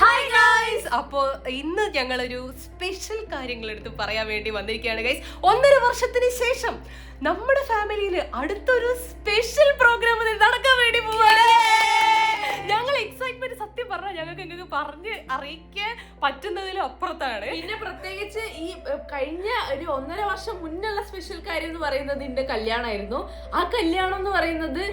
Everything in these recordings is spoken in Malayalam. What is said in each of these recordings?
ഹായ് ഗൈസ്, അപ്പോൾ ഇന്ന് ഞങ്ങളൊരു സ്പെഷ്യൽ കാര്യങ്ങൾ എടുത്ത് പറയാൻ വേണ്ടി വന്നിരിക്കുകയാണ് ഗൈസ്. 1.5 വർഷത്തിന് ശേഷം നമ്മുടെ ഫാമിലിയിൽ അടുത്തൊരു സ്പെഷ്യൽ പ്രോഗ്രാം നടക്കാൻ വേണ്ടി പോവാണ്. ഞങ്ങൾ എക്സൈറ്റ്മെന്റ് സത്യം പറഞ്ഞാൽ ഞങ്ങൾക്ക് പറഞ്ഞ് അറിയിക്കാൻ പറ്റുന്നതിലും അപ്പുറത്താണ്. പിന്നെ പ്രത്യേകിച്ച് ഈ കഴിഞ്ഞ ഒരു 1.5 വർഷം മുന്നുള്ള സ്പെഷ്യൽ കാര്യം എന്ന് പറയുന്നത് എന്റെ കല്യാണമായിരുന്നു. ആ കല്യാണം എന്ന് പറയുന്നത്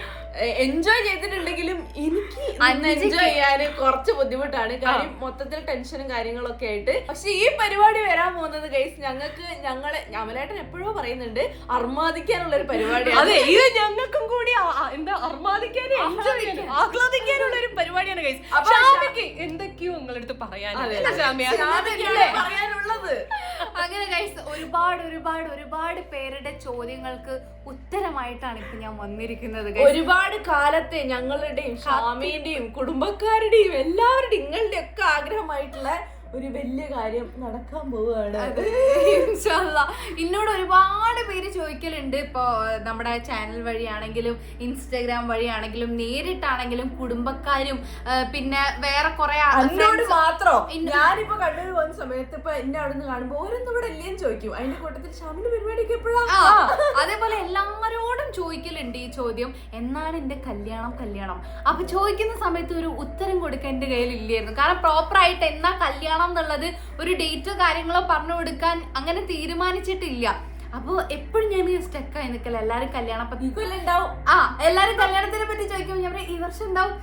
എൻജോയ് ചെയ്തിട്ടുണ്ടെങ്കിലും എനിക്ക് എൻജോയ് ചെയ്യാൻ കുറച്ച് ബുദ്ധിമുട്ടാണ്. കാര്യം മൊത്തത്തിൽ ടെൻഷനും കാര്യങ്ങളൊക്കെ ആയിട്ട്. പക്ഷെ ഈ പരിപാടി വരാൻ പോകുന്നത് ഗൈസ് ഞങ്ങളെ അമലേട്ടൻ എപ്പോഴോ പറയുന്നുണ്ട് അർമാദിക്കാനുള്ള ഒരു പരിപാടിയാണ്. അതെ, ഇത് ഞങ്ങൾക്കും കൂടി എന്താ അർമാദിക്കാനും എൻജോയ് ചെയ്യാനും ആഹ്ലാദിക്കാനുള്ള ഒരു പരിപാടിയാണ് ഗൈസ്. എന്തൊക്കെയോ നിങ്ങളടുത്ത് പറയാനുള്ളത്. അങ്ങനെ ഗൈസ് ഒരുപാട് പേരുടെ ചോദ്യങ്ങൾക്ക് ഉത്തരമായിട്ടാണ് ഇപ്പൊ ഞാൻ വന്നിരിക്കുന്നത്. ഒരുപാട് കാലത്തെ ഞങ്ങളുടെയും ഷാമീന്റെയും കുടുംബക്കാരുടെയും എല്ലാവരുടെയും നിങ്ങളുടെ ഒക്കെ ആഗ്രഹമായിട്ടുള്ള ഒരു വലിയ കാര്യം നടക്കാൻ പോവുകയാണ്. എന്നോട് ഒരുപാട് പേര് ചോദിക്കലുണ്ട്. ഇപ്പൊ നമ്മുടെ ചാനൽ വഴിയാണെങ്കിലും ഇൻസ്റ്റഗ്രാം വഴിയാണെങ്കിലും നേരിട്ടാണെങ്കിലും കുടുംബക്കാരും പിന്നെ വേറെ കുറെ മാത്രം. ഞാനിപ്പോ കണ്ണൂർ പോകുന്ന സമയത്ത് ഇപ്പൊ എന്നെ അവിടെ നിന്ന് കാണുമ്പോ ഓരോന്നും ഇവിടെ ഇല്ലേന്ന് ചോദിക്കും. അതിന്റെ കൂട്ടത്തിൽ ഷാമിന്റെ പരിപാടിക്ക് എപ്പോഴാ. അതേപോലെ എല്ലാവരോടും ചോദിക്കലുണ്ട് ഈ ചോദ്യം, എന്നാണ് എന്റെ കല്യാണം. അപ്പൊ ചോദിക്കുന്ന സമയത്ത് ഒരു ഉത്തരം കൊടുക്കാൻ എന്റെ കയ്യിൽ ഇല്ലായിരുന്നു. കാരണം പ്രോപ്പർ ആയിട്ട് എന്നാ കല്യാണം എന്നുള്ളത് ഒരു ഡേറ്റോ കാര്യങ്ങളോ പറഞ്ഞു കൊടുക്കാൻ അങ്ങനെ തീരുമാനിച്ചിട്ടില്ല. അപ്പൊ എപ്പോഴും ഞാൻ സ്റ്റക്കായി നിൽക്കല. എല്ലാരും ഉണ്ടാവും. എല്ലാരും കല്യാണത്തിനെ പറ്റി ചോദിക്കുമ്പോൾ ഞാൻ പറയും ഈ വർഷം ഉണ്ടാവും,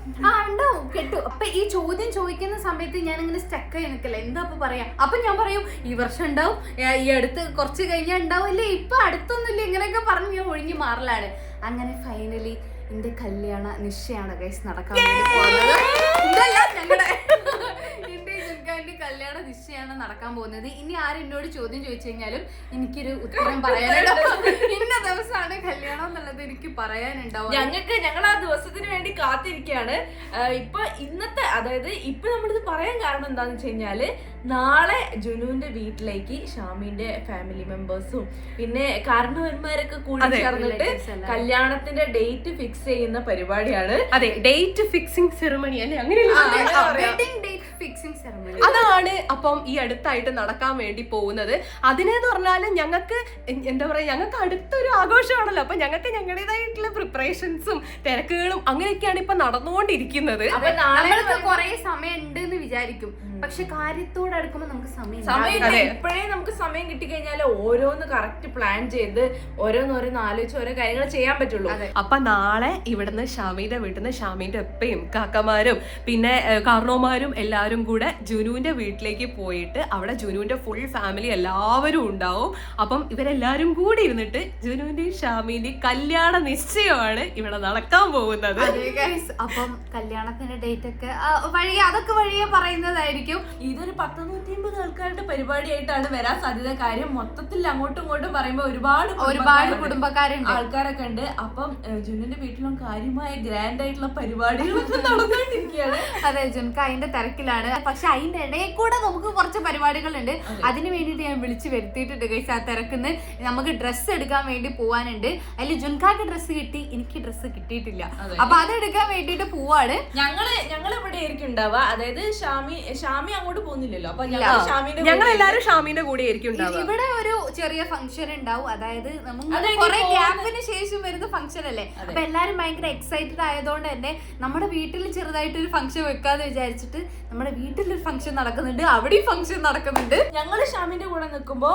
ഉണ്ടാവും കെട്ടു. അപ്പൊ ഈ ചോദ്യം ചോദിക്കുന്ന സമയത്ത് ഞാൻ ഇങ്ങനെ സ്റ്റക്കായി നിൽക്കല. എന്താ അപ്പൊ പറയാ? അപ്പൊ ഞാൻ പറയും ഈ വർഷം ഉണ്ടാവും, ഈ അടുത്ത് കുറച്ച് കഴിഞ്ഞാൽ ഉണ്ടാവും, ഇല്ലേ ഇപ്പൊ അടുത്തൊന്നുമില്ല, ഇങ്ങനെയൊക്കെ പറഞ്ഞ് ഞാൻ ഒഴിഞ്ഞു മാറലാണ്. അങ്ങനെ ഫൈനലി എന്റെ കല്യാണ നിശ്ചയാണ് ഗൈസ് നടക്കാൻ വേണ്ടി പോകുന്നത്. ഞങ്ങളുടെ എന്റെ കല്യാണ നിശ്ചയാണ് നടക്കാൻ പോകുന്നത്. ഇനി ആരും എന്നോട് ചോദ്യം ചോദിച്ചു കഴിഞ്ഞാലും എനിക്കൊരു ഉത്തരം പറയാനുണ്ടാവും. ഇന്ന ദിവസമാണ് കല്യാണം എന്നുള്ളത് എനിക്ക് പറയാനുണ്ടാവും. ഞങ്ങൾ ആ ദിവസത്തിന് വേണ്ടി കാത്തിരിക്കുകയാണ്. ഇന്നത്തെ അതായത് ഇപ്പൊ നമ്മളിത് പറയാൻ കാരണം എന്താന്ന് വെച്ച് കഴിഞ്ഞാല് നാളെ ജുനുവിന്റെ വീട്ടിലേക്ക് ഷാമിന്റെ ഫാമിലി മെമ്പേഴ്സും പിന്നെ കാരണവന്മാരൊക്കെ കൂടി ചേർന്നിട്ട് കല്യാണത്തിന്റെ ഡേറ്റ് ഫിക്സ് ചെയ്യുന്ന പരിപാടിയാണ്. അതെ, ഡേറ്റ് ഫിക്സിംഗ് സെറിമണി അല്ലേ, അങ്ങനെ അതാണ് അപ്പം ഈ അടുത്തായിട്ട് നടക്കാൻ വേണ്ടി പോകുന്നത്. അതിനെന്ന് പറഞ്ഞാല് ഞങ്ങൾക്ക് എന്താ പറയാ, ഞങ്ങൾക്ക് അടുത്തൊരു ആഘോഷമാണല്ലോ. അപ്പൊ ഞങ്ങൾക്ക് ഞങ്ങളുടേതായിട്ടുള്ള പ്രിപ്പറേഷൻസും തിരക്കുകളും അങ്ങനെയൊക്കെയാണ് ഇപ്പൊ നടന്നുകൊണ്ടിരിക്കുന്നത്. കുറെ സമയം ഉണ്ട് എന്ന് വിചാരിക്കും, പക്ഷെ കാര്യത്തോടെ അടുക്കുമ്പോൾ നമുക്ക് ഇപ്പോഴേ നമുക്ക് സമയം കിട്ടിക്കഴിഞ്ഞാൽ ഓരോന്ന് കറക്റ്റ് പ്ലാൻ ചെയ്ത് ഓരോന്ന് ആലോചിച്ച് ഓരോ കാര്യങ്ങൾ ചെയ്യാൻ പറ്റുള്ളൂ. അപ്പൊ നാളെ ഇവിടുന്ന് ഷാമിന്റെ വീട്ടിൽ നിന്ന് ഷാമിന്റെ ഉപ്പയും കാക്കമാരും പിന്നെ കാർണോമാരും എല്ലാവരും കൂടെ ജുനുവിന്റെ വീട്ടിലേക്ക് പോയിട്ട് അവിടെ ജുനുവിന്റെ ഫുൾ ഫാമിലി എല്ലാവരും ഉണ്ടാവും. അപ്പം ഇവരെല്ലാരും കൂടി ഇരുന്നിട്ട് ജുനുവിന്റെയും ഷാമിന്റെയും കല്യാണ നിശ്ചയമാണ് ഇവിടെ നടക്കാൻ പോകുന്നത്. അപ്പം കല്യാണത്തിന്റെ ഡേറ്റ് ഒക്കെ അതൊക്കെ വഴിയെ പറയുന്നതായിരിക്കും. ഇതൊരു 150 ആൾക്കാരുടെ പരിപാടിയായിട്ടാണ് വരാൻ സാധ്യത. കാര്യം മൊത്തത്തിൽ അങ്ങോട്ടും ഇങ്ങോട്ടും പറയുമ്പോ ഒരുപാട് കുടുംബക്കാരുണ്ട്, ആൾക്കാരൊക്കെ ഉണ്ട്. അപ്പം ജുനുവിന്റെ വീട്ടിലും കാര്യമായ ഗ്രാൻഡ് ആയിട്ടുള്ള പരിപാടികളൊക്കെ നടന്നുകൊണ്ടിരിക്കുകയാണ്. അതെ, ജുൻക അതിന്റെ തിരക്കിലാണ്. പക്ഷെ അതിന്റെ ഇടയിൽ കൂടെ നമുക്ക് കുറച്ച് പരിപാടികളുണ്ട്. അതിന് വേണ്ടിട്ട് ഞാൻ വിളിച്ചു വരുത്തിയിട്ടുണ്ട് ഗൈസ്. ആ തിരക്കുന്ന് നമുക്ക് ഡ്രസ്സ് എടുക്കാൻ വേണ്ടി പോവാനുണ്ട്. അതിൽ ജുൻകാക്ക് ഡ്രസ്സ് കിട്ടി, എനിക്ക് ഡ്രസ്സ് കിട്ടിയിട്ടില്ല. അപ്പൊ അത് എടുക്കാൻ വേണ്ടിട്ട് പോവാണ്. ഞങ്ങൾ ഇവിടെ ആയിരിക്കും ഉണ്ടാവുക. അതായത് ഷാമി അങ്ങോട്ട് പോകുന്നില്ലല്ലോ. അപ്പൊ ഞങ്ങൾ എല്ലാരും ഷാമിന്റെ കൂടെ ആയിരിക്കും ഉണ്ടാവുക. ഇവിടെ ഒരു ചെറിയ ഫംഗ്ഷൻ ഉണ്ടാവും. അതായത് നമുക്ക് കുറെ ഗ്യാപ്പിന് ശേഷം വരുന്ന ഫംഗ്ഷൻ അല്ലേ. അപ്പൊ എല്ലാരും ഭയങ്കര എക്സൈറ്റഡ് ആയതുകൊണ്ട് തന്നെ നമ്മുടെ വീട്ടിൽ ചെറുതായിട്ടൊരു ഫംഗ്ഷൻ വെക്കാന്ന് വിചാരിച്ചിട്ട് നമ്മുടെ വീട്ടിലൊരു ഫംഗ്ഷൻ നടക്കുന്നുണ്ട്, അവിടെയും ഫംഗ്ഷൻ നടക്കുന്നുണ്ട്. ഞങ്ങള് ഷാമിന്റെ കൂടെ നിൽക്കുമ്പോ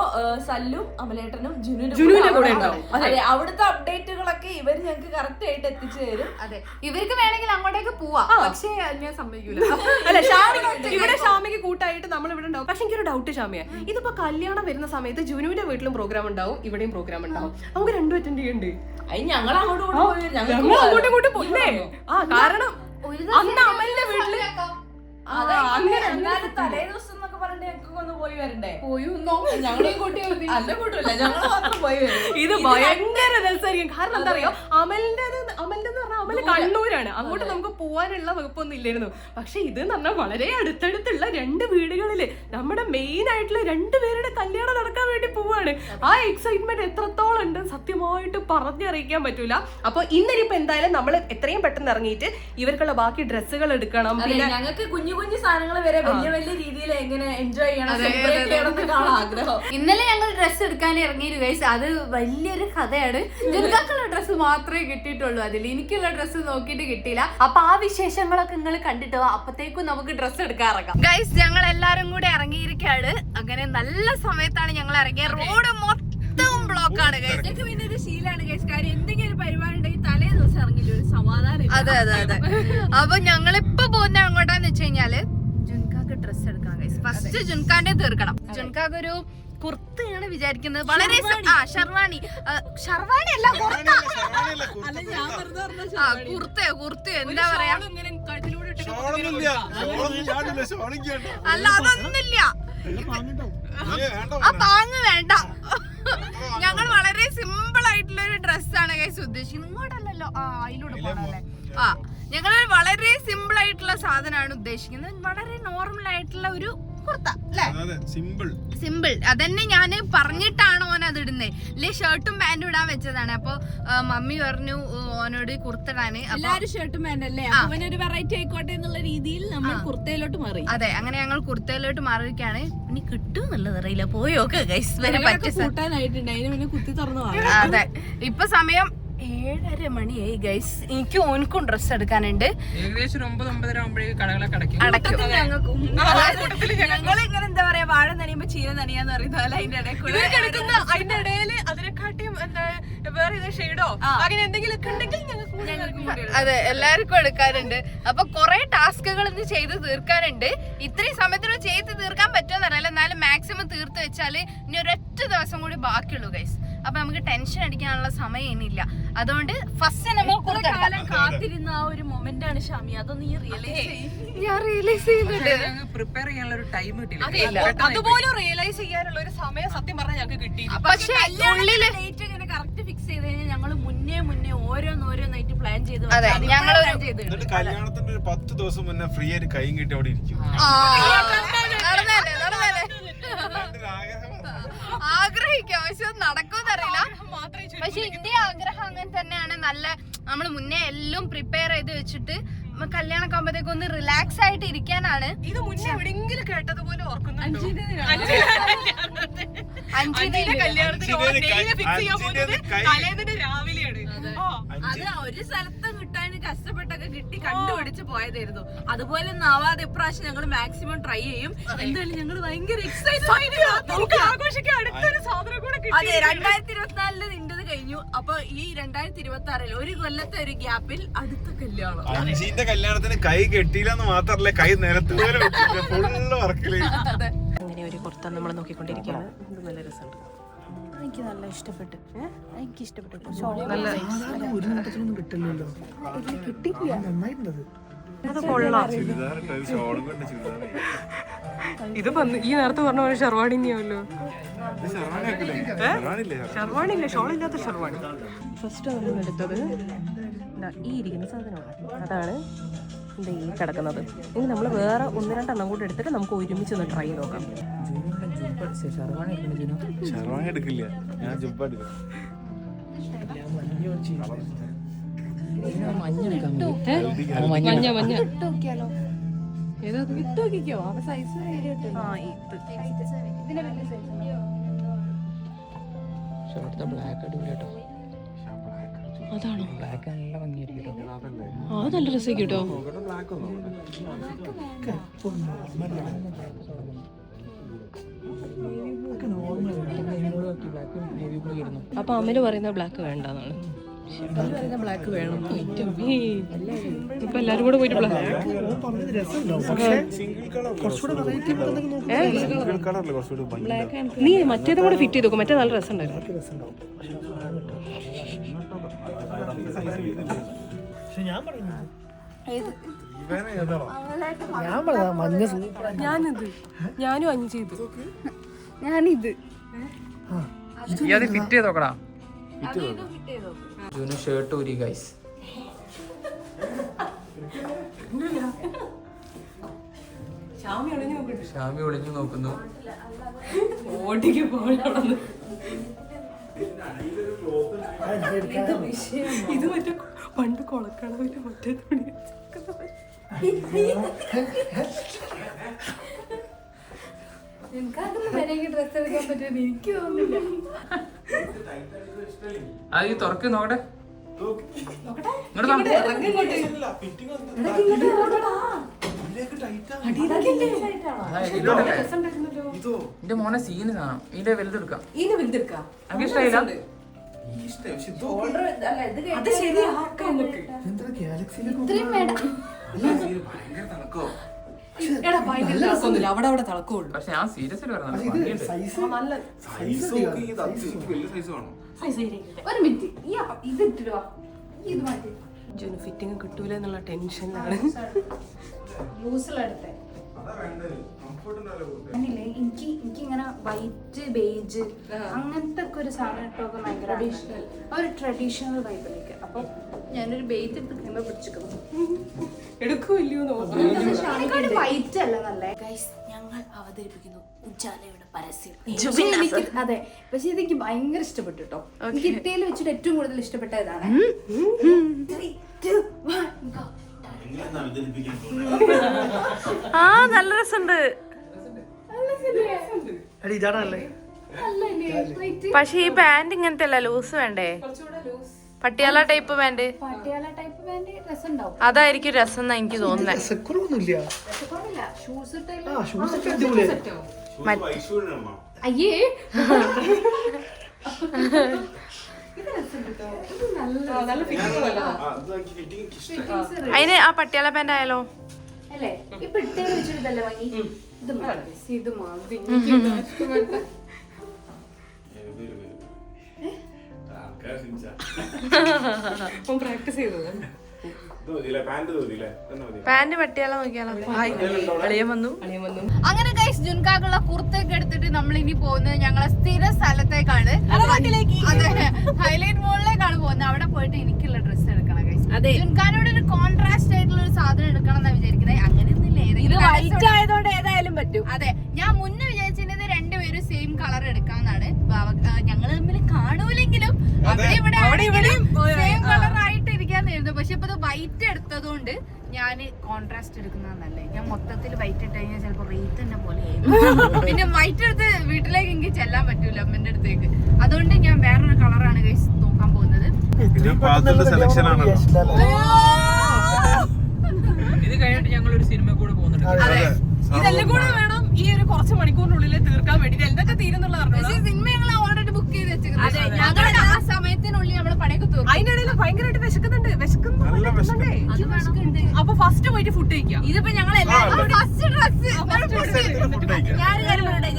സല്ലും അമലേട്ടനും ജുനുവിന്റെ കൂടെ ഉണ്ടാവും. അതെ, അവിടുത്തെ അപ്ഡേറ്റുകളൊക്കെ ഇവർ ഞങ്ങൾക്ക് കറക്റ്റ് ആയിട്ട് എത്തിച്ചു തരും. അതെ, ഇവർക്ക് വേണമെങ്കിൽ അങ്ങോട്ടേക്ക് പോവാം, പക്ഷേ ഞാൻ സമ്മതിക്കൂല. അല്ല, ഇവിടെ ഷാമിക്ക് കൂട്ടായിട്ട് നമ്മൾ ഇവിടെ ഉണ്ടാവും. പക്ഷെ എനിക്കൊരു ഡൗട്ട് ഷാമിയ, ഇതിപ്പോ കല്യാണം വരുന്ന സമയത്ത് ജുനുവിന്റെ വീട്ടിലും പ്രോഗ്രാം ഉണ്ടാവും, ഇവിടെയും പ്രോഗ്രാം ഉണ്ടാവും. നമുക്ക് രണ്ടും അറ്റൻഡ് ചെയ്യണ്ടേ? ഞങ്ങൾ അങ്ങോട്ടും ഇങ്ങോട്ടും പോയില്ലേ? കാരണം അന്ന് അമലിന്റെ വീട്ടില് തലേ ദിവസം എന്നൊക്കെ പറഞ്ഞിട്ട് ഞങ്ങൾക്ക് ഒന്ന് പോയി വരണ്ടേ? ഞങ്ങളെ കൂട്ടി അല്ല കൂട്ടില്ല, ഞങ്ങൾ മാത്രം പോയി വരും. ഇത് ഭയങ്കര രസമായിരിക്കും. കാരണം എന്താ അറിയോ, അമലിന്റെ പറഞ്ഞാൽ നമ്മള് കണ്ണൂരാണ്, അങ്ങോട്ട് നമുക്ക് പോവാനുള്ള വകുപ്പൊന്നും ഇല്ലായിരുന്നു. പക്ഷെ ഇത് എന്ന് പറഞ്ഞാൽ വളരെ അടുത്തടുത്തുള്ള 2 വീടുകളില് നമ്മുടെ മെയിൻ ആയിട്ടുള്ള 2 പേരുടെ കല്യാണം നടക്കാൻ വേണ്ടി പോവാണ്. ആ എക്സൈറ്റ്മെന്റ് എത്രത്തോളം ഉണ്ട് സത്യമായിട്ട് പറഞ്ഞറിയിക്കാൻ പറ്റൂല. അപ്പൊ ഇന്നിപ്പോ എന്തായാലും നമ്മൾ എത്രയും പെട്ടെന്ന് ഇറങ്ങിയിട്ട് ഇവർക്കുള്ള ബാക്കി ഡ്രസ്സുകൾ എടുക്കണം. പിന്നെ ഞങ്ങൾക്ക് കുഞ്ഞു കുഞ്ഞു സാധനങ്ങൾ വരെ വലിയ വലിയ രീതിയിൽ എങ്ങനെ എൻജോയ് ചെയ്യണം, സെലിബ്രേറ്റ് ചെയ്യണം എന്നൊക്കെയാണ് ആഗ്രഹം. ഇന്നലെ ഞങ്ങൾ ഡ്രസ്സ് എടുക്കാൻ ഇറങ്ങിയിരുന്നു ഗൈസ്. അത് വലിയൊരു കഥയാണ്. ജനക്കാർക്കുള്ള ഡ്രസ്സ് മാത്രമേ കിട്ടിയിട്ടുള്ളൂ, അതിൽ എനിക്കുള്ള ഡ്രസ്സ് നോക്കിയിട്ട് കിട്ടിയില്ല. അപ്പൊ ആ വിശേഷങ്ങളൊക്കെ നിങ്ങൾ കണ്ടിട്ടോ, അപ്പത്തേക്കും നമുക്ക് ഡ്രസ്സ് എടുക്കാൻ ഇറങ്ങാം. ഗൈസ് ഞങ്ങൾ എല്ലാരും കൂടെ ഇറങ്ങിയിരിക്കാണ്. അങ്ങനെ നല്ല സമയത്താണ് ഞങ്ങൾ ഇറങ്ങിയത്. റോഡ് മൊത്തം ബ്ലോക്ക് ആണ് ഗൈസ്. ഞങ്ങൾക്ക് പിന്നെ ഒരു ശീലാണ് ഗൈസ്, കാര്യം എന്തെങ്കിലും ഒരു പരിപാടി ഉണ്ടെങ്കിൽ തലേ ദിവസം ഇറങ്ങിയിട്ട് ഒരു സമാധാനം. അതെ അതെ അതെ. അപ്പൊ ഞങ്ങളിപ്പോ പോകുന്ന അങ്ങോട്ടാന്ന് വെച്ച് കഴിഞ്ഞാല് ജുൻകാക്ക് ഡ്രസ്സ് എടുക്കാം ഗൈസ്. ഫസ്റ്റ് ജുൻകാന്റെ തീർക്കണം. ജുൻകാക്ക് ഒരു കുർത്തയാണ് വിചാരിക്കുന്നത്. വളരെ ഷർവാണി അല്ല കുർത്തയോ എന്താ പറയാ, അല്ല അതൊന്നുമില്ല, ആ പാങ്ങ് വേണ്ട. ഞങ്ങൾ വളരെ സിമ്പിൾ ആയിട്ടുള്ള ഒരു ഡ്രസ്സാണ് ഗൈസ് ഉദ്ദേശിക്കുന്നത്. ഇങ്ങോട്ടല്ലല്ലോ, അതിലൂടെ പോകണല്ലേ. ഞങ്ങൾ വളരെ സിമ്പിൾ ആയിട്ടുള്ള സാധനമാണ് ഉദ്ദേശിക്കുന്നത്. വളരെ നോർമൽ ആയിട്ടുള്ള ഒരു കുർത്ത അല്ലേ, സിമ്പിൾ. അതന്നെ ഞാൻ പറഞ്ഞിട്ടാണ് ഓൻ അത് ഇടുന്നത്. ഇല്ലേ ഷർട്ടും പാന്റും ഇടാൻ വെച്ചതാണ്. അപ്പൊ മമ്മി പറഞ്ഞു ഓനോട് കുർത്തിടാന്. എല്ലാരും ഷർട്ടും പാന്റ് അല്ലേ, അവനൊരു വെറൈറ്റി ആയിക്കോട്ടെ എന്നുള്ള രീതിയിൽ നമ്മൾ കുർത്തയിലോട്ട് മാറി. അതെ, അങ്ങനെ ഞങ്ങൾ കുർത്തയിലോട്ട് മാറിയിരിക്കാണ്. ഇനി കിട്ടും എന്നുള്ളത് അറിയില്ല, പോയോക്കെ ഗൈസ് വരെ കൂട്ടാനായിട്ടുണ്ട്, അതിന് പിന്നെ കുത്തി തുറന്നു. അതെ, ഇപ്പൊ സമയം 7:30 മണിയായി ഗൈസ്. എനിക്ക് ഓനക്കും ഡ്രസ് എടുക്കാനുണ്ട്. ഏകദേശം 9-9:30 ആകുമ്പോഴേക്കും കടകളൊക്കെ അടയ്ക്കും. ഞങ്ങളിങ്ങനെ എന്താ പറയാ, വാഴ നനിയുമ്പോ ചീര നനിയാന്ന് പറയുന്നത് പോലെ അതിന്റെ ഇടയിൽ അതിനെക്കാട്ടിയും എന്താ വേറെ ഷെയ്ഡോ അങ്ങനെ എന്തെങ്കിലും ഉണ്ടെങ്കിൽ ഞങ്ങൾക്ക് അതെ എല്ലാവർക്കും എടുക്കാറുണ്ട്. അപ്പൊ കുറെ ടാസ്കുകൾ ഇന്ന് ചെയ്ത് തീർക്കാനുണ്ട്. ഇത്രയും സമയത്തിന് ചെയ്ത് തീർക്കാൻ പറ്റുമെന്ന് അറിയില്ല, എന്നാലും മാക്സിമം തീർത്ത് വെച്ചാല് ഇനി ഒരൊറ്റ ദിവസം കൂടി ബാക്കിയുള്ളൂ ഗൈസ്. അപ്പൊ നമുക്ക് ടെൻഷൻ അടിക്കാനുള്ള സമയം ഇനിയില്ല. അതുകൊണ്ട് ഫസ്റ്റ് നമ്മൾ കാത്തിരുന്ന ആ ഒരു മൊമെന്റ് ആണ് ഷാമി, അതൊന്നും നീ റിയലൈസ് ചെയ്യുന്നുണ്ട്. പ്രിപ്പയർ ചെയ്യാനുള്ള ഒരു ടൈം കിട്ടില്ല, അതുപോലെ റിയലൈസ് ചെയ്യാനുള്ള ഒരു സമയം സത്യം പറഞ്ഞാൽ ഞങ്ങൾക്ക് കിട്ടി. പക്ഷെ ഉള്ളില് ഡേറ്റ് ഇങ്ങനെ കറക്റ്റ് ഫിക്സ് ചെയ്ത് കഴിഞ്ഞാൽ ഞങ്ങൾ മുന്നേ ഓരോന്നായിട്ട് പ്ലാൻ ചെയ്ത് കല്യാണത്തിന്റെ ഒരു 10 ദിവസം മുന്നേ ഫ്രീ ആയിട്ട് കൈയും കിട്ടി അവിടെ ഇരിക്കും. ആഗ്രഹിക്കാം, പക്ഷെ നടക്കുമെന്നറിയില്ല. പക്ഷെ എന്റെ ആഗ്രഹം അങ്ങനെ തന്നെയാണ്. നല്ല നമ്മള് മുന്നേ എല്ലാം പ്രിപ്പയർ ചെയ്ത് വെച്ചിട്ട് കല്യാണമൊക്കെ ആകുമ്പോഴത്തേക്ക് ഒന്ന് റിലാക്സ് ആയിട്ട് ഇരിക്കാനാണ്. ഇത് മുന്നേ എവിടെയെങ്കിലും കേട്ടതുപോലെ ഓർക്കുന്നുണ്ടോ? അത് ഒരു സ്ഥലത്തും കിട്ടാൻ കഷ്ടപ്പെട്ടൊക്കെ കിട്ടി കണ്ടുപിടിച്ച് പോയതായിരുന്നു. അതുപോലെ ഒന്നും ആവാതെ ഇപ്രാവശ്യം ഞങ്ങൾ മാക്സിമം ട്രൈ ചെയ്യും. എന്തായാലും ഞങ്ങൾ ഭയങ്കര എക്സൈറ്റഡ്. അതെ, 2024 നിന്റത് കഴിഞ്ഞു. അപ്പൊ ഈ 2026 ഒരു കൊല്ലത്തെ ഒരു ഗ്യാപ്പിൽ അടുത്ത കല്യാണം. അഞ്ചിന്റെ കല്യാണത്തിന് കൈ കെട്ടിയില്ലെന്ന് മാത്രല്ല, കൈ നിലത്ത് പോലെ ഫുള്ള് വർക്കില്. അങ്ങനെ ഒരു കുർത്ത നമ്മൾ നോക്കിക്കൊണ്ടിരിക്കുകയാണ്. ഇത് നല്ല രസമുണ്ട്, എനിക്ക് നല്ല ഇഷ്ടപ്പെട്ടു. എനിക്ക് ഇഷ്ടപ്പെട്ടു. ഇത് ഈ നേരത്തെ പറഞ്ഞ പോലെ ഷെർവാണി തന്നെയാവല്ലോ. ഷെർവാണി ഇല്ല, ഷോളില്ലാത്ത ഷെർവാണി. ഫസ്റ്റ് നമ്മൾ എടുത്തത് ഈ ഇരിക്കുന്ന സാധനമാണ്, അതാണ് ഈ കിടക്കുന്നത്. ഇനി നമ്മൾ വേറെ 1-2 കൂടെ എടുത്തിട്ട് നമുക്ക് ഒരുമിച്ച് ഒന്ന് ട്രൈ നോക്കാം. ഷെർവാണി എടുക്കില്ല, ഞാൻ ജുബ്ബ എടുക്കാം. മഞ്ഞ ഏതാ ഇട്ടോക്കിക്കോ, അപ്പൊ സൈസ് അതാണോ? അത് നല്ല രസം കേട്ടോ. അപ്പൊ അമ്മര് പറയുന്ന ബ്ലാക്ക് വേണ്ടെന്നാണ്. ബ്ലാക്ക് വേണം. ഇപ്പൊ എല്ലാരും കൂടെ പോയിട്ട് നീ മറ്റേതും കൂടെ ഫിറ്റ് ചെയ്ത് നോക്കും, മറ്റേ നല്ല രസം ഉണ്ടായിരുന്നു. ഞാനും 5 ചെയ്തു. ഞാനിത് ഫിറ്റ് ചെയ്ത് നോക്കടാ. ജൂന് ഷർട്ട് ഊരി ഗൈസ്. ഷാമി ഒളിഞ്ഞു നോക്കുന്നു. ഓടിക്ക് പോകണമെന്ന് ഇത് മറ്റേ പണ്ട് കൊളക്കടവില് മറ്റേ തുണി എനിക്കതൊന്നും വരെയൊക്കെ ഡ്രസ് എടുക്കാൻ പറ്റുമെന്ന് എനിക്ക് തോന്നുന്നില്ല. അത് ഈ തുറക്ക് നോക്കട്ടെ. എന്റെ മോനെ സീന് കാണാം. ഇതിന്റെ വലുതെടുക്കാം. ഇതിന് വലുതെടുക്കാം. എനിക്ക് ഇഷ്ടമായില്ല. അത് ശരിയാക്കാം നമുക്ക്. ഇത്രയും വേണ്ട. എടാ ഭയങ്കര തിളക്കമൊന്നുമില്ല. അവിടെ അവിടെ തിളക്കമുള്ളൂ. പക്ഷെ ഞാൻ സീരിയസ്ലി പറഞ്ഞത് നല്ല ഒരു മിനിറ്റ് ഇത് ഇട്ടിടുവാ. ഇത് മാറ്റി ജുന് ഫിറ്റിംഗ് കിട്ടൂല എന്നുള്ള ടെൻഷനിലാണ്. ലൂസിലെടുത്തേ. അല്ലേ എനിക്ക് ഇങ്ങനെ വൈറ്റ് ബേജ് അങ്ങനത്തെ ഒക്കെ ഒരു സാധനം ഇട്ടൊക്കെ ഭയങ്കര ഒരു ട്രഡീഷണൽ വൈബിലേക്ക്. അപ്പൊ ഞാനൊരു ബേജ് എടുത്ത് പിടിച്ചിരിക്കുന്നു. എടുക്കൂല്ലയോ വൈറ്റ് അല്ല നല്ല. ഞങ്ങൾ അവതരിപ്പിക്കുന്നു ഉജാലയുടെ പരസ്യം. അതെ, പക്ഷെ ഇതെനിക്ക് ഭയങ്കര ഇഷ്ടപ്പെട്ടു കേട്ടോ. എനിക്ക് ഇന്ത്യയിൽ വെച്ചിട്ട് ഏറ്റവും കൂടുതൽ ഇഷ്ടപ്പെട്ട ഇതാണ്. ആ നല്ല രസമുണ്ട്. പക്ഷെ ഈ പാന്റ് ഇങ്ങനത്തെ അല്ല, ലൂസ് വേണ്ടേ? Patiala type pant. Patiala type pant രസം ഉണ്ടാവും. അതായിരിക്കും രസം എന്നാ എനിക്ക് തോന്നുന്നത്. ഷൂസ് അയ്യേ അതിന് ആ പട്ടിയാല പാന്റ് ആയാലോ? അല്ലേ ഇപ്പൊ ഇട്ടേന്ന് വെച്ചിട്ടല്ലേ വാങ്ങി. ഇത് മതി, ഇത് മതി. പ്രാക്ടീസ് ചെയ്തത്. പാന്റ് പട്ടിയാല നോക്കിയാലോ? അളിയൻ വന്നു. അങ്ങനെ ഗൈസ് ജുൻകാക്കുള്ള കുർത്തയൊക്കെ എടുത്തിട്ട് നമ്മൾ ഇനി പോകുന്നത് ഞങ്ങളെ സ്ഥിര സ്ഥലത്തേക്കാണ്. അതെ, ഹൈലൈറ്റ് മോളിലേക്കാണ് പോകുന്നത്. അവിടെ പോയിട്ട് എനിക്കുള്ള ഡ്രസ്സ് എടുക്കണം ഗൈസ്. ജുൻകാനോട് ഒരു കോൺട്രാസ്റ്റ് ആയിട്ടുള്ള ഒരു സാധനം എടുക്കണം എന്നാ വിചാരിക്കുന്നത്. അങ്ങനെയൊന്നുമില്ല, ഏതായാലും പറ്റും. അതെ, ഞാൻ മുന്നേ വിചാരിച്ചിരുന്നത് രണ്ടുപേരും സെയിം കളർ എടുക്കാന്നാണ്. ഞങ്ങൾ തമ്മിൽ കാണൂലെങ്കിലും അവിടെ ഇവിടെ സെയിം കളർ ആയിട്ട് ഇരിക്കാന്നായിരുന്നു. പക്ഷെ ഇപ്പൊ വൈറ്റ് എടുത്തതുകൊണ്ട് ഞാൻ കോൺട്രാസ്റ്റ് എടുക്കുന്നതല്ലേ. ഞാൻ മൊത്തത്തിൽ വൈറ്റ് ഇട്ട് കഴിഞ്ഞാൽ ചിലപ്പോ റേറ്റ് തന്നെ പോലെ പിന്നെ വൈറ്റ് എടുത്ത് വീട്ടിലേക്ക് എനിക്ക് ചെല്ലാൻ പറ്റൂല അമ്മന്റെ അടുത്തേക്ക്. അതുകൊണ്ട് ഞാൻ വേറൊരു കളറാണ് ഗൈസ് നോക്കാൻ പോകുന്നത്. ഇത് കഴിഞ്ഞിട്ട് ഞങ്ങൾ ഒരു സിനിമ കൂടെ പോകുന്നുണ്ട്. ഇതെല്ലാം കൂടെ വേണം ഈ ഒരു കുറച്ച് മണിക്കൂറിനുള്ളിൽ തീർക്കാൻ വേണ്ടി. എന്തൊക്കെ തീരുന്നുള്ള സിനിമ ഞങ്ങൾ ഓൾറെഡി ബുക്ക് ചെയ്ത് വെച്ചിട്ടുണ്ട്. ഞങ്ങളുടെ ആ സമയത്തിനുള്ളിൽ നമ്മള് പണിയൊക്കെ തീർക്കും. അതിനിടയിൽ ഭയങ്കരമായിട്ട് വിശക്കുന്നുണ്ട്. അപ്പൊ ഫസ്റ്റ് പോയിട്ട് ഫുഡ് കഴിക്കാം. ഇതിപ്പോ ഞങ്ങൾ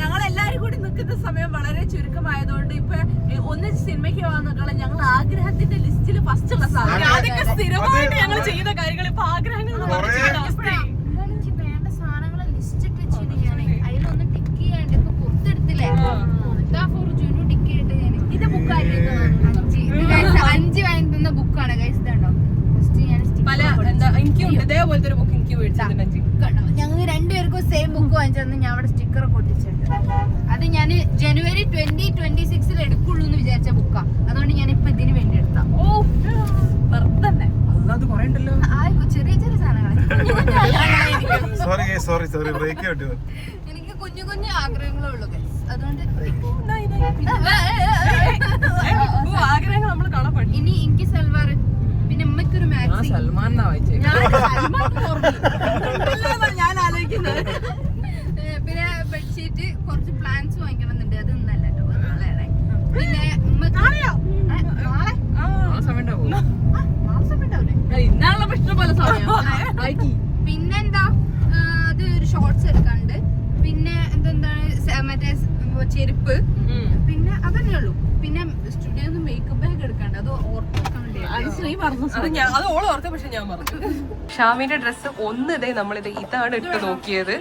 ഞങ്ങളെല്ലാരും കൂടി നിൽക്കുന്ന സമയം വളരെ ചുരുക്കമായതുകൊണ്ട് ഇപ്പൊ ഒന്നിച്ച് സിനിമയ്ക്ക് പോകാൻ നോക്കണം. ഞങ്ങൾ ആഗ്രഹത്തിന്റെ ലിസ്റ്റിൽ ഫസ്റ്റ് ഉള്ള സാധനം. അതൊക്കെ സ്ഥിരമായിട്ട് ഞങ്ങൾ ചെയ്ത കാര്യങ്ങൾ ഇപ്പൊ ആഗ്രഹങ്ങൾ എനിക്ക് വേണ്ട സാധനങ്ങൾ ലിസ്റ്റ് ഇട്ട് വെച്ചിട്ട് ഞാൻ അതിലൊന്ന് ടിക്ക് ചെയ്യാണ്ട് ഇപ്പൊ പുറത്തെടുത്തില്ലേ ജുനു ടിക്ക് ചെയ്തിട്ട് ഞാൻ ഇത് ബുക്കായിരുന്നു. 5 വാങ്ങി തന്ന ബുക്കാണ് ഗൈസ്. ഇതുണ്ടോ പല എനിക്കും ഇതേപോലത്തെ ഒരു ബുക്ക് എനിക്ക് മേടിച്ചിട്ടുണ്ട്. ഞങ്ങൾ രണ്ടുപേർക്കും സെയിം ബുക്ക് വാങ്ങിച്ചു. ഞാൻ അവിടെ സ്റ്റിക്കർ ഒട്ടിച്ചിട്ടുണ്ട്. അത് ഞാൻ ജനുവരി 2026 എടുക്കുള്ളൂ എന്ന് വിചാരിച്ച ബുക്കാ. അതുകൊണ്ട് ഞാൻ ഇപ്പൊ ഇതിന് വേണ്ടി എടുത്താ. ഓ വെറുതെ ചെറിയ ചെറിയ സാധനങ്ങൾ. എനിക്ക് കുഞ്ഞു കുഞ്ഞു ആഗ്രഹങ്ങളേ ഉള്ളൂ ഗൈസ്. അതുകൊണ്ട് ആഗ്രഹങ്ങൾ നമ്മൾ കാണാൻ പഠിക്കും. ഇനി എനിക്ക് സൽവാർ, പിന്നെ ഉമ്മയ്ക്കൊരു മാക്സി. സൽമാനാ വായിച്ചേ. ഞാൻ ആലോചിക്കുന്നത് പിന്നെ ബെഡ്ഷീറ്റ്, കുറച്ച് പ്ലാന്റ്സ് വാങ്ങിക്കണമെന്നുണ്ട്. അത് ഇന്നല്ല കേട്ടോ, നാളെയാണ്. പിന്നെ ഇന്നാളുള്ള പ്രശ്നം പോലെ സമയം. പിന്നെന്താ അത് ഒരു ഷോർട്സ് എടുക്കാണ്ട്. പിന്നെ എന്താണ് മറ്റേ ചെരുപ്പ്. പിന്നെ അതന്നെ ഉള്ളൂ. പിന്നെ സ്റ്റുഡിയോ മേക്കപ്പ് ബാഗ് എടുക്കാണ്ട്. അത് ഓർത്ത് വെക്കാൻ വേണ്ടി. അത് ഓള് ഓർത്ത, പക്ഷെ ഞാൻ പറഞ്ഞു. ഷാമിന്റെ ഡ്രസ്സ് ഒന്ന് ഇതേ നമ്മളിത് ഇതാണ് ഇട്ട് നോക്കിയത്.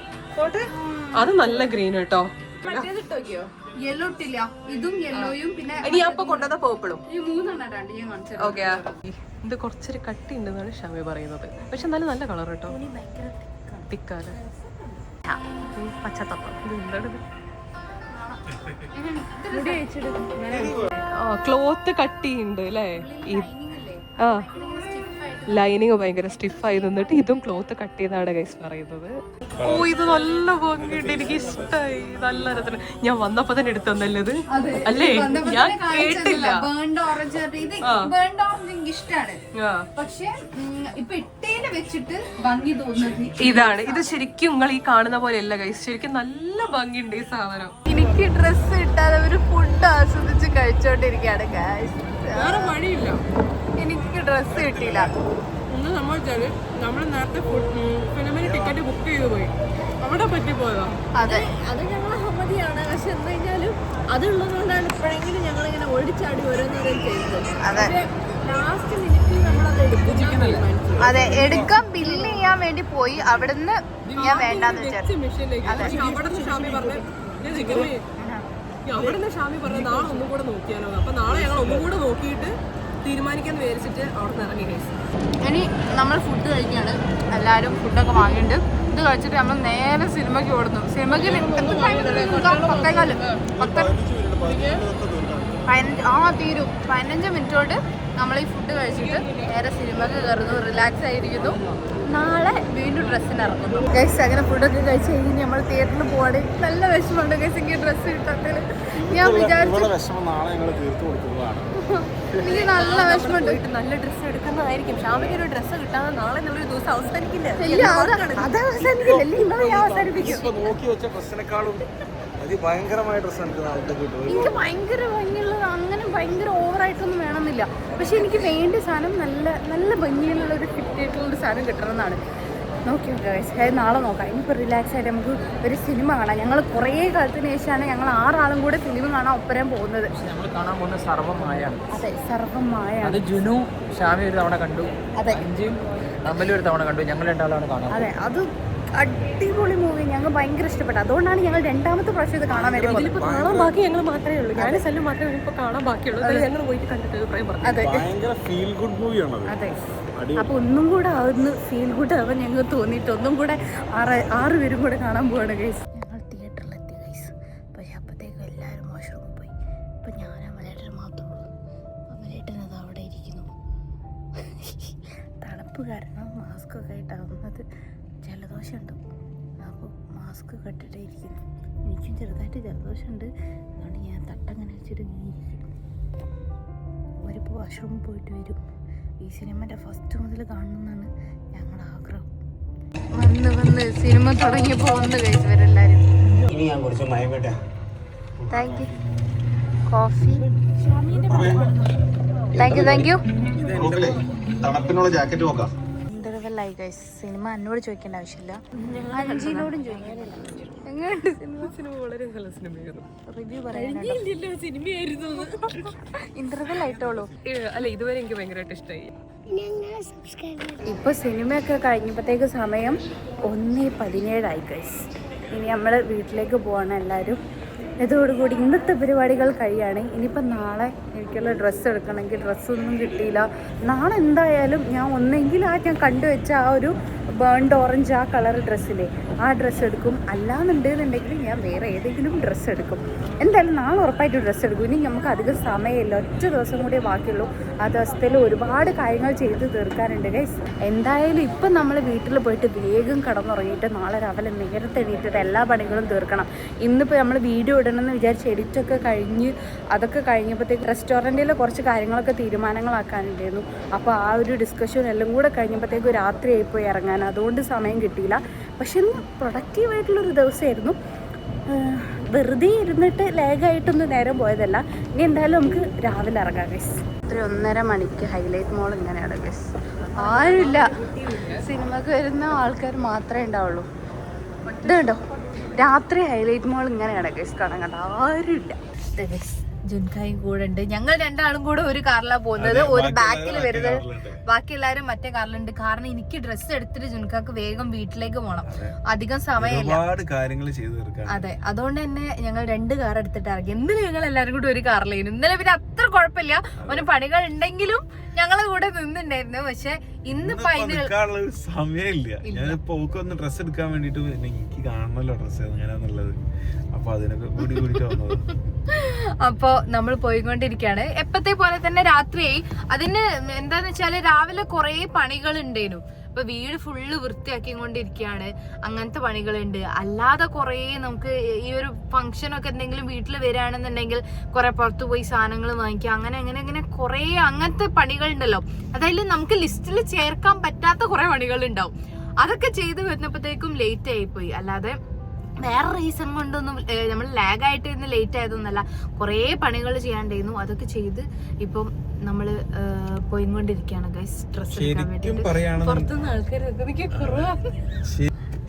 അത് നല്ല ഗ്രീൻ കേട്ടോ. യെല്ലോ ഇട്ടില്ല, ഇതും യെല്ലോയും പിന്നെ ഇനി അപ്പൊ കൊണ്ടുവന്ന പേർപ്പിളും. ഈ 3 എണ്ണം ഞാൻ കാണിച്ചു. ഓക്കെ ഇത് കുറച്ചൊരു കട്ടി ഉണ്ടെന്നാണ് ഷാമി പറയുന്നത്. പക്ഷെ എന്നാലും നല്ല കളർ കേട്ടോ. തിക്കാല് പച്ചത്തപ്പം ക്ലോത്ത് കട്ടിയുണ്ട് അല്ലേ? ആ ലൈനിങ് ഭയങ്കര സ്റ്റിഫായി നിന്നിട്ട് ഇതും ക്ലോത്ത് കട്ട് ചെയ്താണ് ഗൈസ് പറയുന്നത്. ഓ ഇത് നല്ല ഭംഗിയുണ്ട്, എനിക്ക് ഇഷ്ടമായി. നല്ല രസന. ഞാൻ വന്നപ്പോ തന്നെ എടുത്തു തന്നല്ലേ ഇത് അല്ലേ? ഞാൻ കേട്ടില്ല. പക്ഷെ ഇപ്പൊ ഇട്ടേനെ വെച്ചിട്ട് ഭംഗി തോന്നുന്നത് ഇതാണ്. ഇത് ശരിക്കും നിങ്ങൾ ഈ കാണുന്ന പോലെ അല്ല ഗൈസ്, ശരിക്കും നല്ല ഭംഗിയുണ്ട് ഈ സാധനം. എനിക്ക് ഡ്രസ്സ് ഇട്ടാതെ ഒരു ഫുഡ് ആസ്വദിച്ച് കഴിച്ചോണ്ടിരിക്കാണ് ഗൈസ്. വേറെ വഴിയില്ല, എനിക്ക് ഡ്രസ്സ് കിട്ടിയില്ല. ഒന്ന് സംഭവിച്ചാല് നമ്മൾ നേരത്തെ ഫിലിമിന് ടിക്കറ്റ് ബുക്ക് ചെയ്ത് പോയി, അവിടെ പറ്റിപ്പോയതാ. അതെ അത് ഞങ്ങളെ സമ്മതിയാണ്. പക്ഷെ എന്താ കഴിഞ്ഞാലും അതുള്ളതുകൊണ്ടാണ് ഇപ്പോഴെങ്കിലും ഞങ്ങളിങ്ങനെ ഓടിച്ചാടി ഓരോന്നോരോ ചെയ്തത്. അതെ ലാസ്റ്റ് മിനിറ്റിൽ നമ്മളത് എടുക്കുന്നില്ല. അതെ എടുക്കാൻ ബില്ല് ചെയ്യാൻ വേണ്ടി പോയി, അവിടുന്ന് ഞാൻ വേണ്ടാന്ന് വിചാരിച്ചു. അവിടുന്ന് ഷാമി പറഞ്ഞു നാളെ ഒന്നും കൂടെ നോക്കിയാലോ. അപ്പൊ നാളെ ഞങ്ങൾ ഒന്നും കൂടെ നോക്കിയിട്ട് തീരുമാനിക്കാന്ന് വിചാരിച്ചിട്ട് അവിടെ നിന്ന് ഇറങ്ങി കഴിച്ചു. ഇനി നമ്മൾ ഫുഡ് കഴിക്കുകയാണ്. എല്ലാവരും ഫുഡൊക്കെ വാങ്ങിയിട്ടുണ്ട്. ഇത് കഴിച്ചിട്ട് നമ്മൾ നേരെ സിനിമയ്ക്ക് ഓടുന്നു. സിനിമയ്ക്ക് തീരും 15 മിനിറ്റ് കൊണ്ട് നമ്മൾ ഈ ഫുഡ് കഴിച്ചിട്ട് നേരെ സിനിമയ്ക്ക് കയറുന്നു, റിലാക്സ് ആയിരിക്കുന്നു. നാളെ വീണ്ടും ഡ്രസ്സിന് ഇറങ്ങുന്നു. ഗൈസ് അങ്ങനെ ഫുഡൊക്കെ കഴിച്ച് കഴിഞ്ഞ് നമ്മൾ തിയേറ്ററിൽ പോവാണ്. നല്ല വിഷമമുണ്ട് ഗൈസ് എനിക്ക് ഡ്രസ്സ് കിട്ടാത്തതിൽ. ഞാൻ വിചാരിച്ചു എനിക്ക് നല്ല വിഷമമുണ്ട്. നല്ല ഡ്രസ്സ് എടുക്കുന്നതായിരിക്കും. ഷാമിക്ക് ഒരു ഡ്രസ്സ് കിട്ടാതെ നാളെ എന്നുള്ളൊരു ദിവസം അവസാനിക്കില്ല. എനിക്ക് ഭയങ്കര ഭംഗിയുള്ളത് അങ്ങനെ ഭയങ്കര ഓവറായിട്ടൊന്നും വേണമെന്നില്ല. പക്ഷെ എനിക്ക് വേണ്ട സാധനം നല്ല നല്ല ഭംഗിയുള്ള ഒരു ഫിറ്റായിട്ടുള്ളൊരു സാധനം കിട്ടണമെന്നാണ്. നോക്കി നോക്കാം, നാളെ നോക്കാം. ഇനിയിപ്പോൾ റിലാക്സ് ആയിട്ട് നമുക്ക് ഒരു സിനിമ കാണാം. ഞങ്ങൾ കുറേ കാലത്തിന് ശേഷമാണ് ഞങ്ങൾ 6 ആളും കൂടെ ഫിലിം കാണാൻ ഒപ്പരം പോകുന്നത്. നമ്മൾ കാണാൻ പോകുന്ന സർവമായ. അതെ സർവമായ. അത് ജുനു ഷാമി ഒരു തവണ കണ്ടു, അതെ അഞ്ചും അമ്പലും ഒരു തവണ കണ്ടു. ഞങ്ങൾ രണ്ടാളാണ് കാണാൻ. അതെ അത് അടിപൊളി മൂവി, ഞങ്ങൾ ഭയങ്കര ഇഷ്ടപ്പെട്ടു. അതുകൊണ്ടാണ് ഞങ്ങൾ 2ാമത്തെ പ്രാവശ്യം ഇത് കാണാൻ വേണ്ടി ഇതിലിപ്പോ കാണാൻ ബാക്കി ഞങ്ങൾ മാത്രമേ ഉള്ളൂ. ഞാൻ സെല്ലും മാത്രമേ ഇപ്പൊ കാണാൻ ബാക്കിയുള്ളൂ. ഞങ്ങൾ പോയിട്ട് കണ്ടിട്ട് അഭിപ്രായം പറഞ്ഞു. അതെ ഫീൽ ഗുഡ് മൂവിയാണ്. അതെ അപ്പൊ ഒന്നും കൂടെ ആവുന്ന ഫീൽ ഗുഡ് ആവാൻ ഞങ്ങൾ തോന്നിയിട്ട് ഒന്നും കൂടെ 6 പേരും കൂടെ കാണാൻ പോവാണ് ഗൈസ്. ഞങ്ങൾ തിയേറ്ററിലെത്തി ഗൈസ്. പക്ഷെ അപ്പോഴത്തേക്കും എല്ലാവരും വാഷ്റൂമിൽ പോയി. ഇപ്പൊ ഞാൻ അമലേട്ടൻ മാത്രമേ ഉള്ളൂ. അമലേട്ടൻ അത് അവിടെ ഇരിക്കുന്നു. തണുപ്പ് കാരണം മാസ്ക് ഒക്കെ ആയിട്ടാവുന്നത്. ജലദോഷമുണ്ട്, അപ്പോൾ മാസ്ക് കെട്ടിട്ടേ ഇരിക്കുന്നു. എനിക്കും ചെറുതായിട്ട് ജലദോഷമുണ്ട്. അതുകൊണ്ട് ഞാൻ തട്ടങ്ങനെ വെച്ചിട്ട് ഇങ്ങനെ ഇരിക്കും. അവരിപ്പോൾ വാഷ്റൂമിൽ പോയിട്ട് വരും. ഈ സിനിമയുടെ ഫസ്റ്റ് മുതൽ കാണണമെന്നാണ് ഞങ്ങളുടെ ആഗ്രഹം. വന്ന് സിനിമ തുടങ്ങിയപ്പോൾ വന്ന് കഴിച്ചവരെല്ലാവരും. Thank you coffee. Thank you. തണുപ്പിനുള്ള ജാക്കറ്റ് നോക്കാം. ഇന്റർവെല്ലായി ഗൈസ്. സിനിമ എന്നോട് ചോദിക്കേണ്ട ആവശ്യമില്ല, അഞ്ചിനോടും ചോദിക്കാനില്ല. എങ്ങനെയുണ്ട് സിനിമ? സിനിമ വളരെ നല്ല സിനിമയായിരുന്നു. റിവ്യൂ പറയാൻ സിനിമയായിരുന്നു. ഇന്റർവെൽ ആയിട്ടോളൂ. അല്ല ഇതുവരെ എനിക്ക് ഭയങ്കരമായിട്ട് ഇഷ്ടമായി. ഇപ്പൊ സിനിമയൊക്കെ കഴിഞ്ഞപ്പോഴത്തേക്ക് സമയം 1:17 ഗൈസ്. ഇനി നമ്മൾ വീട്ടിലേക്ക് പോവാണ് എല്ലാവരും. ഇതോടുകൂടി ഇന്നത്തെ പരിപാടികൾ കഴിയാണ്. ഇനിയിപ്പോൾ നാളെ എനിക്കുള്ള ഡ്രസ്സ് എടുക്കണമെങ്കിൽ ഡ്രസ്സൊന്നും കിട്ടിയില്ല. നാളെ എന്തായാലും ഞാൻ ഒന്നെങ്കിൽ ഞാൻ കണ്ടുവച്ച ആ ഒരു ബേൺഡ് ഓറഞ്ച് ആ കളർ ഡ്രസ്സില്ലേ ആ ഡ്രസ്സ് എടുക്കും. അല്ലാന്നുണ്ടെന്നുണ്ടെങ്കിൽ ഞാൻ വേറെ ഏതെങ്കിലും ഡ്രസ്സ് എടുക്കും. എന്തായാലും നാളെ ഉറപ്പായിട്ട് ഡ്രസ്സ് എടുക്കും. ഇനി നമുക്ക് അധികം സമയമില്ല, ഒറ്റ ദിവസം കൂടിയേ ബാക്കിയുള്ളൂ. ആ ദിവസത്തിൽ ഒരുപാട് കാര്യങ്ങൾ ചെയ്ത് തീർക്കാനുണ്ട് ഗൈസ്. എന്തായാലും ഇപ്പം നമ്മൾ വീട്ടിൽ പോയിട്ട് വേഗം കിടന്നുറങ്ങിയിട്ട് നാളെ രാവിലെ നേരത്തെ എണീറ്റിട്ട് എല്ലാ പണികളും തീർക്കണം. ഇന്നിപ്പോൾ നമ്മൾ വീഡിയോ ഇടണമെന്ന് വിചാരിച്ച് എഡിറ്റൊക്കെ കഴിഞ്ഞ് അതൊക്കെ കഴിഞ്ഞപ്പോഴത്തേക്ക് റെസ്റ്റോറൻറ്റിൽ കുറച്ച് കാര്യങ്ങളൊക്കെ തീരുമാനങ്ങളാക്കാനുണ്ടായിരുന്നു. അപ്പോൾ ആ ഒരു ഡിസ്കഷൻ എല്ലാം കൂടെ കഴിഞ്ഞപ്പോഴത്തേക്ക് രാത്രി ആയിപ്പോയി ഇറങ്ങാൻ. അതുകൊണ്ട് സമയം കിട്ടിയില്ല. പക്ഷെ ഇന്ന് പ്രൊഡക്റ്റീവായിട്ടുള്ളൊരു ദിവസമായിരുന്നു. വെറുതെ ഇരുന്നിട്ട് ലാഗായിട്ടൊന്നും നേരം പോയതല്ല. ഇനി എന്തായാലും നമുക്ക് രാവിലെ ഇറങ്ങാം ഗൈസ്. 1.5 മണിക്ക് ഹൈലൈറ്റ് മോൾ ഇങ്ങനെയാണ് ഗൈസ്. ആരുമില്ല, സിനിമക്ക് വരുന്ന ആൾക്കാർ മാത്രമേ ഉണ്ടാവുള്ളൂ. ഇതുണ്ടോ രാത്രി ഹൈലൈറ്റ് മോൾ ഇങ്ങനെയാണ് ഗൈസ് കാണാൻ. കണ്ട ആരുമില്ല. ജുൻകായും കൂടെ ഉണ്ട്. ഞങ്ങൾ 2 ആളും കൂടെ ഒരു കാറിലാണ് പോകുന്നത്. ഒരു ബാക്കിൽ വരുന്നത്, ബാക്കി എല്ലാവരും മറ്റേ കാറിലുണ്ട്. കാരണം എനിക്ക് ഡ്രസ്സ് എടുത്തിട്ട് ജുൻകാക്ക് വേഗം വീട്ടിലേക്ക് പോകണം, അധികം സമയമില്ല. അതെ, അതുകൊണ്ട് തന്നെ ഞങ്ങൾ 2 കാർ എടുത്തിട്ട് ഇറങ്ങി. എന്തിനും ഞങ്ങൾ എല്ലാവരും കൂടി ഒരു കാറിലായിരുന്നു. ഇന്നലെ പിന്നെ അത്ര കുഴപ്പമില്ല, ഓന് പണികൾ ഉണ്ടെങ്കിലും ഞങ്ങളെ കൂടെ നിന്നുണ്ടായിരുന്നു. പക്ഷെ ഇന്നിപ്പോ അതിന് നിൽക്കാനുള്ള ഒരു സമയമില്ല. ഞാനിപ്പോ ഓക്കൊന്ന് ഡ്രസ്സ് എടുക്കാൻ വേണ്ടിട്ട് എനിക്ക് കാണണല്ലോ ഡ്രസ്സ് എങ്ങനെയാന്നുള്ളത്. അപ്പൊ അതിനൊക്കെ കൂടിട്ട് വന്നത്. അപ്പൊ നമ്മൾ പോയിക്കൊണ്ടിരിക്കുകയാണ്. എപ്പത്തെ പോലെ തന്നെ രാത്രിയായി. അതിന് എന്താന്ന് വെച്ചാല് രാവിലെ കുറെ പണികൾ ഉണ്ടായിരുന്നു. ഇപ്പൊ വീട് ഫുള്ള് വൃത്തിയാക്കിക്കൊണ്ടിരിക്കുകയാണ്. അങ്ങനത്തെ പണികളുണ്ട്. അല്ലാതെ കുറെ നമുക്ക് ഈ ഒരു ഫംഗ്ഷൻ ഒക്കെ എന്തെങ്കിലും വീട്ടിൽ വരികയാണെന്നുണ്ടെങ്കിൽ കുറെ പുറത്തു പോയി സാധനങ്ങൾ വാങ്ങിക്കുക, അങ്ങനെ കുറെ അങ്ങനത്തെ പണികളുണ്ടല്ലോ. അതായത് നമുക്ക് ലിസ്റ്റിൽ ചേർക്കാൻ പറ്റാത്ത കുറെ പണികൾ ഉണ്ടാവും. അതൊക്കെ ചെയ്ത് വരുന്നപ്പോഴത്തേക്കും ലേറ്റ് ആയിപ്പോയി. അല്ലാതെ വേറെ റീസൺ കൊണ്ടൊന്നും നമ്മൾ ലാഗായിട്ട് ഇന്ന് ലേറ്റ് ആയതൊന്നല്ല. കുറേ പണികൾ ചെയ്യാണ്ടായിരുന്നു. അതൊക്കെ ചെയ്ത് ഇപ്പം നമ്മള് പോയിക്കൊണ്ടിരിക്കുകയാണ് ഗൈസ്. ഡ്രസ് എടുക്കാൻ വേണ്ടിട്ട് പുറത്തുനിന്ന് ആൾക്കാർ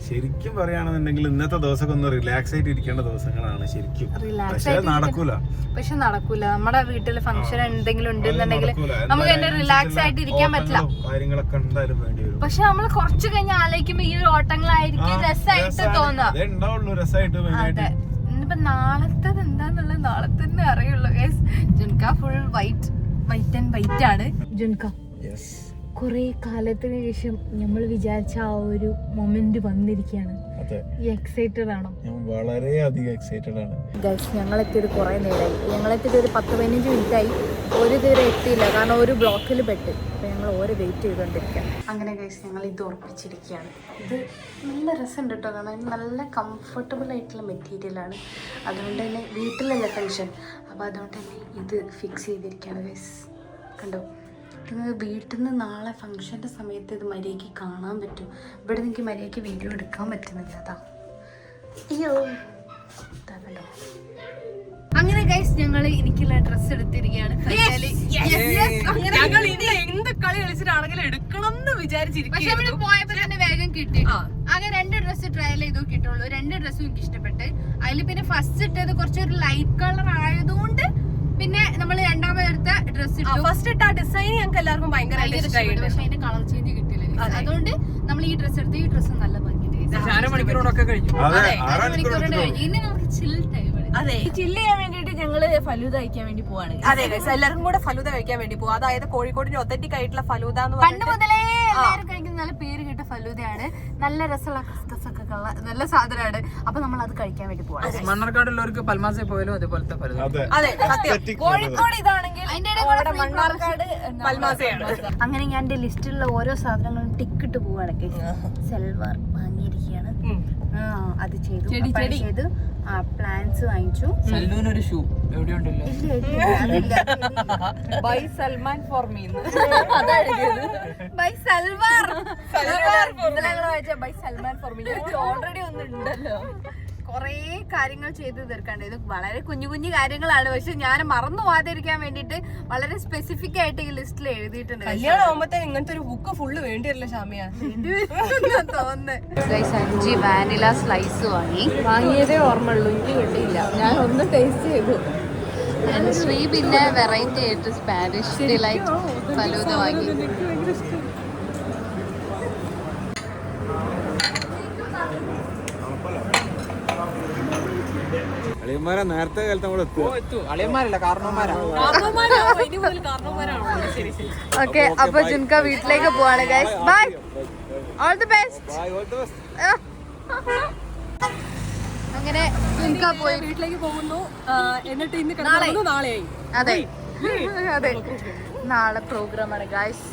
ശരിക്കും പറയുകയാണെന്നുണ്ടെങ്കിൽ ഇന്നത്തെ ദിവസമൊക്കെ ഒന്ന് റിലാക്സ് ആയിട്ട് ഇരിക്കേണ്ട ദിവസങ്ങളാണ് ശരിക്കും. പക്ഷെ നടക്കൂല. നമ്മുടെ വീട്ടില് ഫംഗ്ഷൻ എന്തെങ്കിലും ഉണ്ടെന്നുണ്ടെങ്കിൽ നമുക്ക് എന്നെ റിലാക്സ് ആയിട്ട് ഇരിക്കാൻ പറ്റില്ല. കാര്യങ്ങളൊക്കെ എന്തായാലും വേണ്ടി വരും. പക്ഷെ നമ്മൾ കുറച്ച് കഴിഞ്ഞ് ആലോചിക്കുമ്പോ ഈ ഒരു ഓട്ടങ്ങളായിരിക്കും രസമായിട്ട് തോന്നുക. രസമായിട്ട് ഇനിയിപ്പോ നാളത്തത് എന്താന്നുള്ളത് നാളെ തന്നെ അറിയുള്ളൂ ഗൈസ്. ജുൻക ഫുൾ വൈറ്റ് ആൻഡ് വൈറ്റ് ആണ്. ജുൻക കുറെ കാലത്തിന് ശേഷം നമ്മൾ വിചാരിച്ച ആ ഒരു മൊമെന്റ് വന്നിരിക്കുകയാണ്. എക്സൈറ്റഡ് ആണോ? ഞാൻ വളരെയധികം എക്സൈറ്റഡ് ആണ് ഗൈസ്. ഞങ്ങളെത്തിയത് കുറെ നേരമായി. ഞങ്ങളെത്തിയത് ഒരു 10-15 മിനിറ്റായി. ഒരു തീരെ എത്തിയില്ല, കാരണം ഒരു ബ്ലോക്കിൽ പെട്ട്. അപ്പോൾ ഞങ്ങൾ ഓരോ വെയിറ്റ് ചെയ്തുകൊണ്ടിരിക്കുക. അങ്ങനെ ഗൈസ് ഞങ്ങൾ ഇത് ഉറപ്പിച്ചിരിക്കുകയാണ്. ഇത് നല്ല രസമുണ്ട് കേട്ടോ കാണാൻ. നല്ല കംഫർട്ടബിൾ ആയിട്ടുള്ള മെറ്റീരിയലാണ്. അതുകൊണ്ട് തന്നെ വീട്ടിലല്ല ടെൻഷൻ. അപ്പോൾ അതുകൊണ്ട് തന്നെ ഇത് ഫിക്സ് ചെയ്തിരിക്കുകയാണ് ഗൈസ്. കണ്ടോ, നിങ്ങൾക്ക് വീട്ടിൽ നിന്ന് നാളെ ഫംഗ്ഷൻ്റെ സമയത്ത് ഇത് മര്യാദയ്ക്ക് കാണാൻ പറ്റും. ഇവിടെ എനിക്ക് മര്യാദയ്ക്ക് വീഡിയോ എടുക്കാൻ പറ്റുന്നില്ല. അതാ അയ്യോ കണ്ടോ. അങ്ങനെ ഗൈസ് ഞങ്ങൾ എനിക്കുള്ള ഡ്രസ്സ് എടുത്തിരിക്കുകയാണ്. എന്ത് കളി കളിച്ചിട്ടാണെങ്കിലും എടുക്കണം എന്ന് വിചാരിച്ചിരിക്കും. പക്ഷെ ഇവിടെ പോയപ്പോ തന്നെ വേഗം കിട്ടി. ആകെ 2 ഡ്രസ്സ് ട്രയൽ ചെയ്തു കിട്ടുള്ളൂ. 2 ഡ്രസ്സും എനിക്ക് ഇഷ്ടപ്പെട്ട്. അതിൽ പിന്നെ ഫസ്റ്റ് ഇട്ടത് കുറച്ചൊരു ലൈറ്റ് കളർ ആയതുകൊണ്ട് പിന്നെ നമ്മൾ രണ്ടാമത് എടുത്ത ഡ്രസ് ഇട്ടു. ഫസ്റ്റ് ഇട്ട ഡിസൈൻ ഞങ്ങൾക്ക് എല്ലാവർക്കും ഭയങ്കര ഇഷ്ടമായി. പക്ഷെ അതിന്റെ കളർ ചേഞ്ച് കിട്ടില്ല. അതുകൊണ്ട് നമ്മൾ ഈ ഡ്രസ് എടുത്ത് ഈ ഡ്രസ് നല്ല ഭംഗിയുണ്ട്. മണിക്കൂറോടൊക്കെ കഴിഞ്ഞു. 6 മണിക്കൂറുകൊണ്ട് കഴിഞ്ഞു. ഇനി നമുക്ക് ചിൽ ടൈം. അതെ, ചില്ല് ചെയ്യാൻ വേണ്ടിട്ട് ഞങ്ങള് ഫലൂദ കഴിക്കാൻ വേണ്ടി പോവാണ്. അതെ എല്ലാവർക്കും കൂടെ ഫലൂദ കഴിക്കാൻ വേണ്ടി പോകും. അതായത് കോഴിക്കോടിന്റെ ഒത്തന്റിക് ആയിട്ടുള്ള ഫലൂദ എന്ന് പണ്ട് മുതലേ എല്ലാവരും കഴിക്കുന്ന നല്ല പേര് കേട്ട ഫലൂദയാണ്. നല്ല രസമുള്ള ക്രിസ്കസൊക്കെ ഉള്ള നല്ല സാധനമാണ്. അപ്പൊ നമ്മൾ അത് കഴിക്കാൻ വേണ്ടി പോവാണ്. മണ്ണാർക്കാടുള്ളവർക്ക് പൽമാസയിൽ പോയാലും അതേപോലത്തെ ഫലം. അതെ സത്യം. കോഴിക്കോട് ഇതാണെങ്കിൽ മണ്ണാർക്കാട് പൽമാസയാണ്. അങ്ങനെ ഞാൻ എന്റെ ലിസ്റ്റിലുള്ള ഓരോ സാധനങ്ങളും ടിക്കിട്ട് പോവാണ്. സെൽവാർ വാങ്ങിയിരിക്കുകയാണ്. അത് ചെയ്തു. ചെയ്തു. പ്ലാന്റ്സ് വാങ്ങിച്ചു. സല്ലൂനൊരു ഷൂ എവിടെ ഉണ്ടല്ലോ. Buy Salman for me. Buy salwar. Buy Salman for me already ഒന്നുണ്ടല്ലോ. കൊറേ കാര്യങ്ങൾ ചെയ്തു തീർക്കാണ്ട്. ഇത് വളരെ കുഞ്ഞു കുഞ്ഞു കാര്യങ്ങളാണ്. പക്ഷെ ഞാൻ മറന്നു പോകാതിരിക്കാൻ വേണ്ടിട്ട് വളരെ സ്പെസിഫിക് ആയിട്ട് ഈ ലിസ്റ്റിൽ എഴുതിയിട്ടുണ്ട്. കല്യാണം ആവുമ്പത്തേന് ഇങ്ങനത്തെ ഒരു ബുക്ക് ഫുള്ള് വേണ്ടി വരില്ല ഷാമിയ തോന്നുന്നു. 5 വാനില സ്ലൈസ് വാങ്ങിയതേ ഓർമ്മയുള്ളൂ, എനിക്ക് കിട്ടിയില്ല. ഞാൻ ഒന്ന് ടേസ്റ്റ് ചെയ്തു. ശ്രീ പിന്നെ വെറൈറ്റി ആയിട്ട് സ്പാനിഷ് ഡിലൈറ്റ് ഫലൂദ വാങ്ങി. അളിയന്മാരെ നേരത്തെ കാലത്ത് നമ്മൾ അളിയന്മാരല്ല കാരണവന്മാരാ. ഓക്കെ, അപ്പൊ ജുൻക വീട്ടിലേക്ക് പോവാണ് guys. Bye, all the best. അങ്ങനെ ജുൻക പോയി വീട്ടിലേക്ക് പോകുന്നു. എന്നിട്ട് ഇന്ന് നാളെയായി. അതെ അതെ നാളെ പ്രോഗ്രാമാണ് ഗൈസ്.